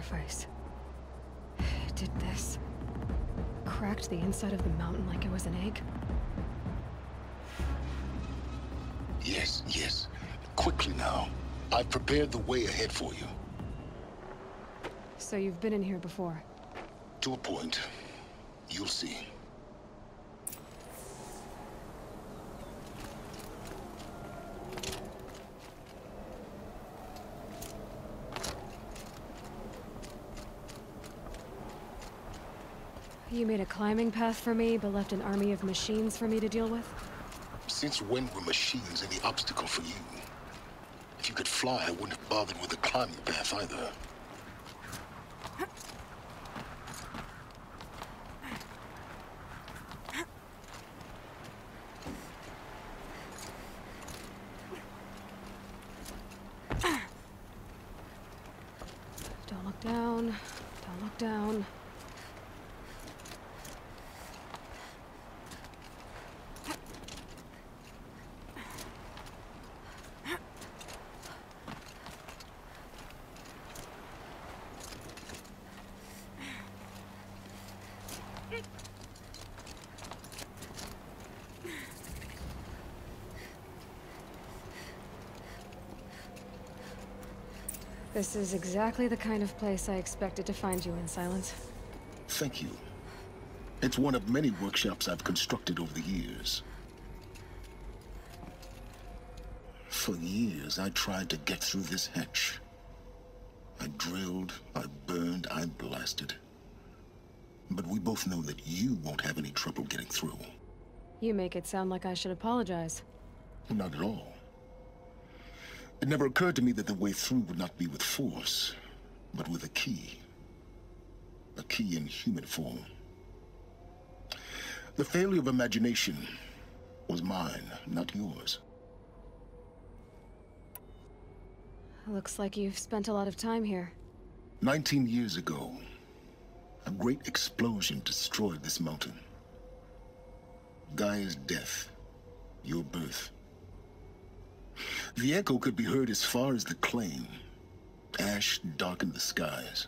sacrifice. It did this. Cracked the inside of the mountain like it was an egg. Yes, yes. Quickly now. I've prepared the way ahead for you. So you've been in here before? To a point. You'll see. You made a climbing path for me, but left an army of machines for me to deal with? Since when were machines any obstacle for you? If you could fly, I wouldn't have bothered with the climbing path either. Don't look down. Don't look down. This is exactly the kind of place I expected to find you in, Silence. Thank you. It's one of many workshops I've constructed over the years. For years, I tried to get through this hatch. I drilled, I burned, I blasted. But we both know that you won't have any trouble getting through. You make it sound like I should apologize. Not at all. It never occurred to me that the way through would not be with force, but with a key. A key in human form. The failure of imagination was mine, not yours. Looks like you've spent a lot of time here. 19 years ago, a great explosion destroyed this mountain. Gaia's death, your birth. The echo could be heard as far as the claim. Ash darkened the skies.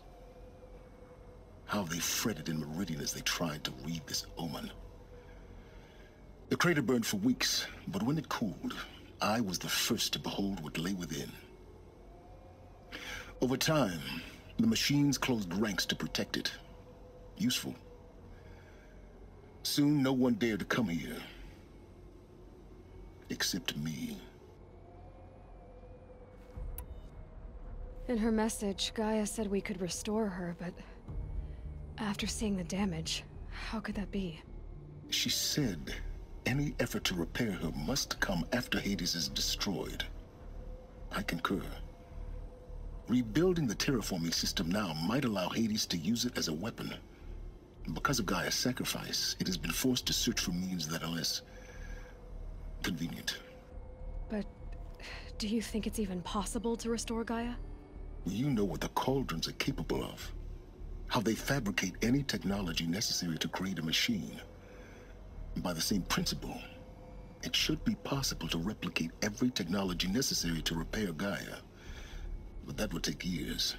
How they fretted in Meridian as they tried to read this omen. The crater burned for weeks, but when it cooled, I was the first to behold what lay within. Over time, the machines closed ranks to protect it. Useful. Soon, no one dared to come here. Except me. In her message, Gaia said we could restore her, but after seeing the damage, how could that be? She said any effort to repair her must come after Hades is destroyed. I concur. Rebuilding the terraforming system now might allow Hades to use it as a weapon. Because of Gaia's sacrifice, it has been forced to search for means that are less convenient. But do you think it's even possible to restore Gaia? You know what the Cauldrons are capable of. How they fabricate any technology necessary to create a machine. By the same principle, it should be possible to replicate every technology necessary to repair Gaia. But that would take years,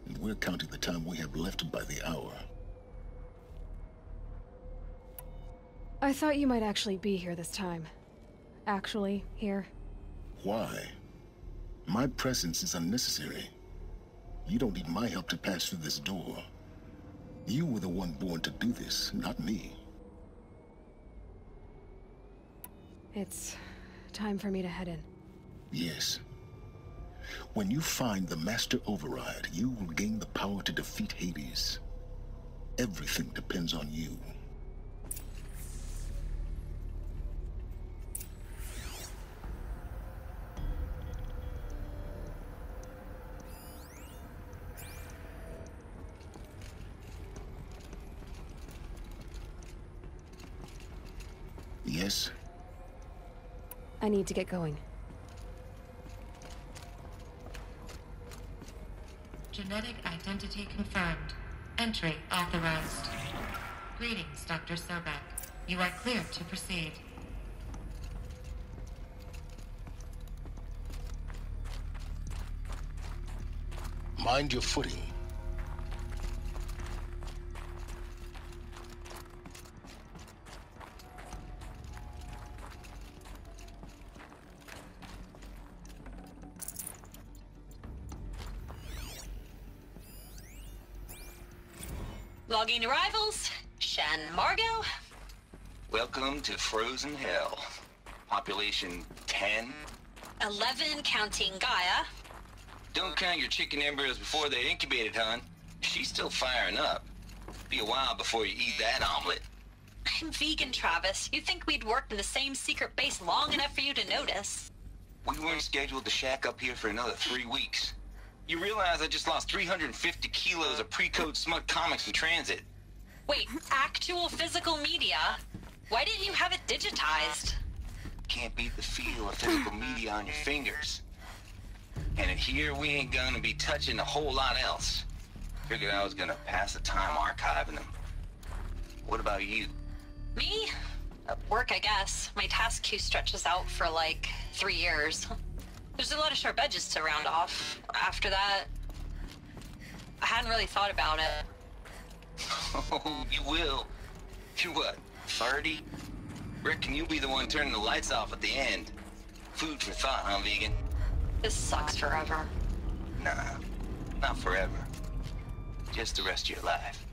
and we're counting the time we have left by the hour. I thought you might actually be here this time. Actually, here. Why? My presence is unnecessary. You don't need my help to pass through this door. You were the one born to do this, not me. It's time for me to head in. Yes. When you find the Master Override, you will gain the power to defeat Hades. Everything depends on you. Yes? I need to get going. Genetic identity confirmed. Entry authorized. Greetings, Dr. Sobek. You are clear to proceed. Mind your footing. Logging arrivals. Shen Margot. Welcome to Frozen Hell. Population 10. 11 counting Gaia. Don't count your chicken embryos before they're incubated, hon. She's still firing up. Be a while before you eat that omelet. I'm vegan, Travis. You'd think we'd worked in the same secret base long enough for you to notice. We weren't scheduled to shack up here for another 3 weeks. You realize I just lost 350 kilos of pre-code smut comics in transit. Wait, actual physical media? Why didn't you have it digitized? Can't beat the feel of physical media on your fingers. And in here, we ain't gonna be touching a whole lot else. Figured I was gonna pass the time archiving them. What about you? Me? At work, I guess. My task queue stretches out for like 3 years. There's a lot of sharp edges to round off. After that, I hadn't really thought about it. Oh, you will. You're what, 30? Reckon you'll be the one turning the lights off at the end. Food for thought, huh, vegan? This sucks forever. Nah, not forever. Just the rest of your life.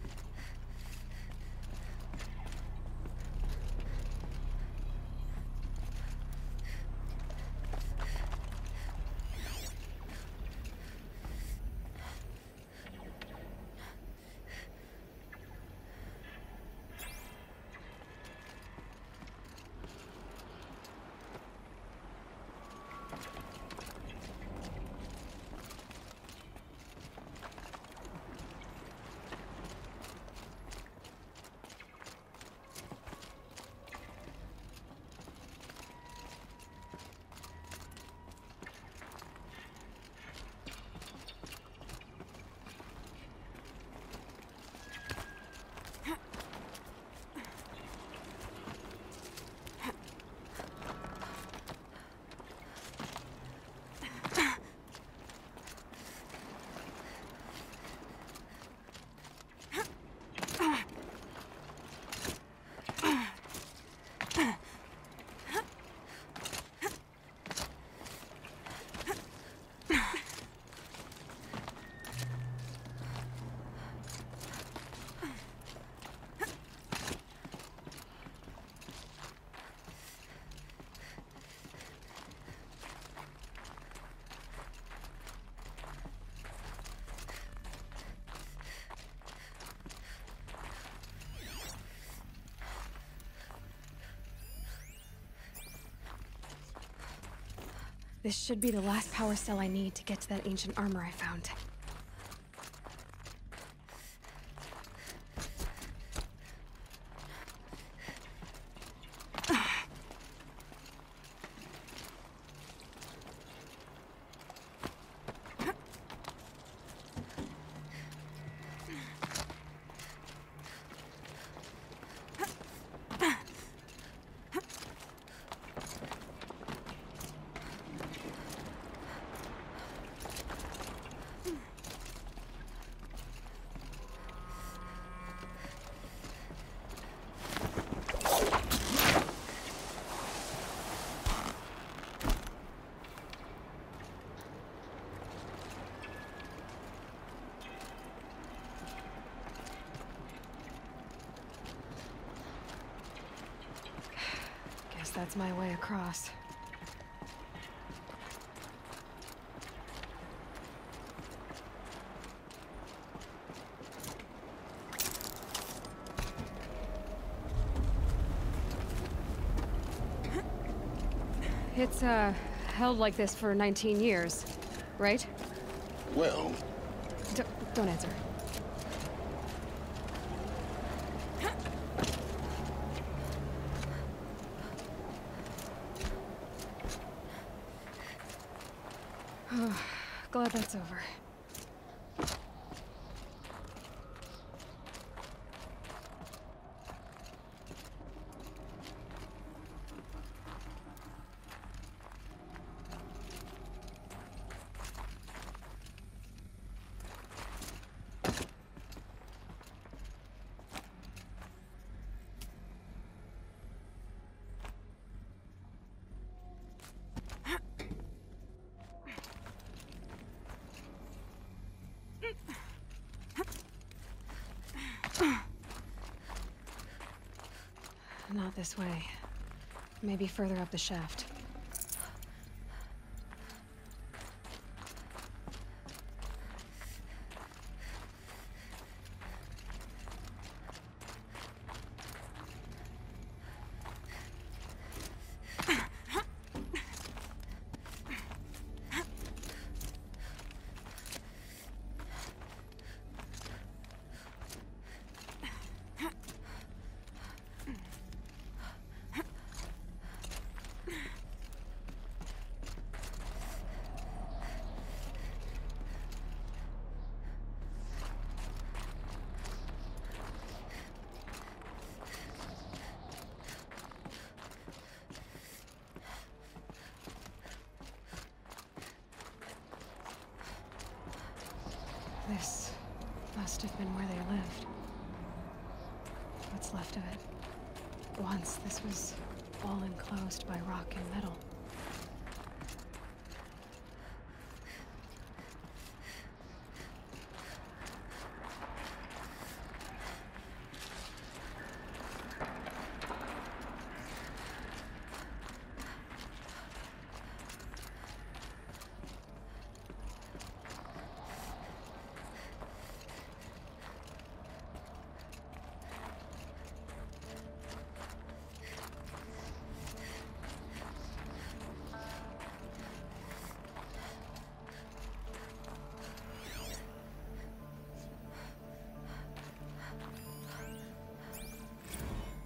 This should be the last power cell I need to get to that ancient armor I found. That's my way across. It's, held like this for 19 years, right? Well, Don't answer. Glad that's over. Not this way. Maybe further up the shaft. This must have been where they lived. What's left of it. Once this was all enclosed by rock and metal.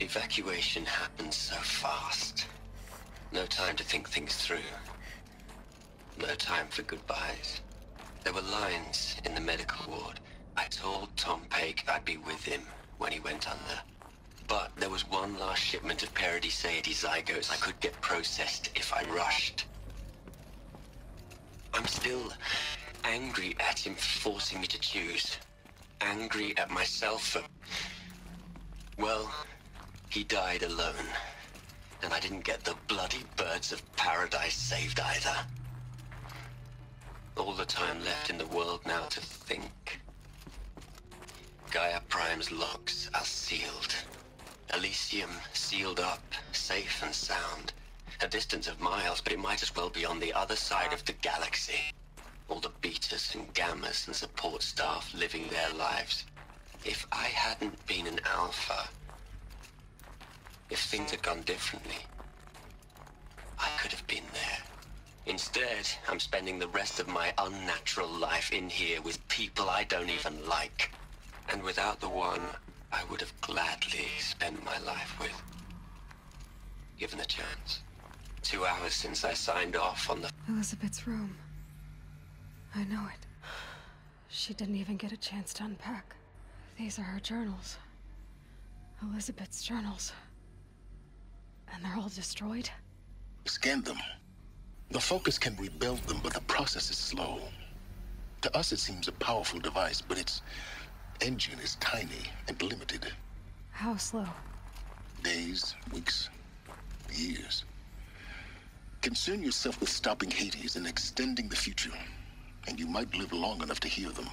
Evacuation happened so fast. No time to think things through. No time for goodbyes. There were lines in the medical ward. I told Tom Paik I'd be with him when he went under. But there was one last shipment of Paradiseidae zygotes I could get processed if I rushed. I'm still angry at him for forcing me to choose. Angry at myself for... well... he died alone, and I didn't get the bloody birds of paradise saved either. All the time left in the world now to think. Gaia Prime's locks are sealed. Elysium sealed up, safe and sound. A distance of miles, but it might as well be on the other side of the galaxy. All the betas and gammas and support staff living their lives. If I hadn't been an alpha... if things had gone differently, I could have been there. Instead, I'm spending the rest of my unnatural life in here with people I don't even like. And without the one I would have gladly spent my life with. Given the chance. 2 hours since I signed off on the... Elizabeth's room. I know it. She didn't even get a chance to unpack. These are her journals. Elizabeth's journals. And they're all destroyed? Scan them. The Focus can rebuild them, but the process is slow. To us, it seems a powerful device, but its engine is tiny and limited. How slow? Days, weeks, years. Concern yourself with stopping Hades and extending the future, and you might live long enough to hear them.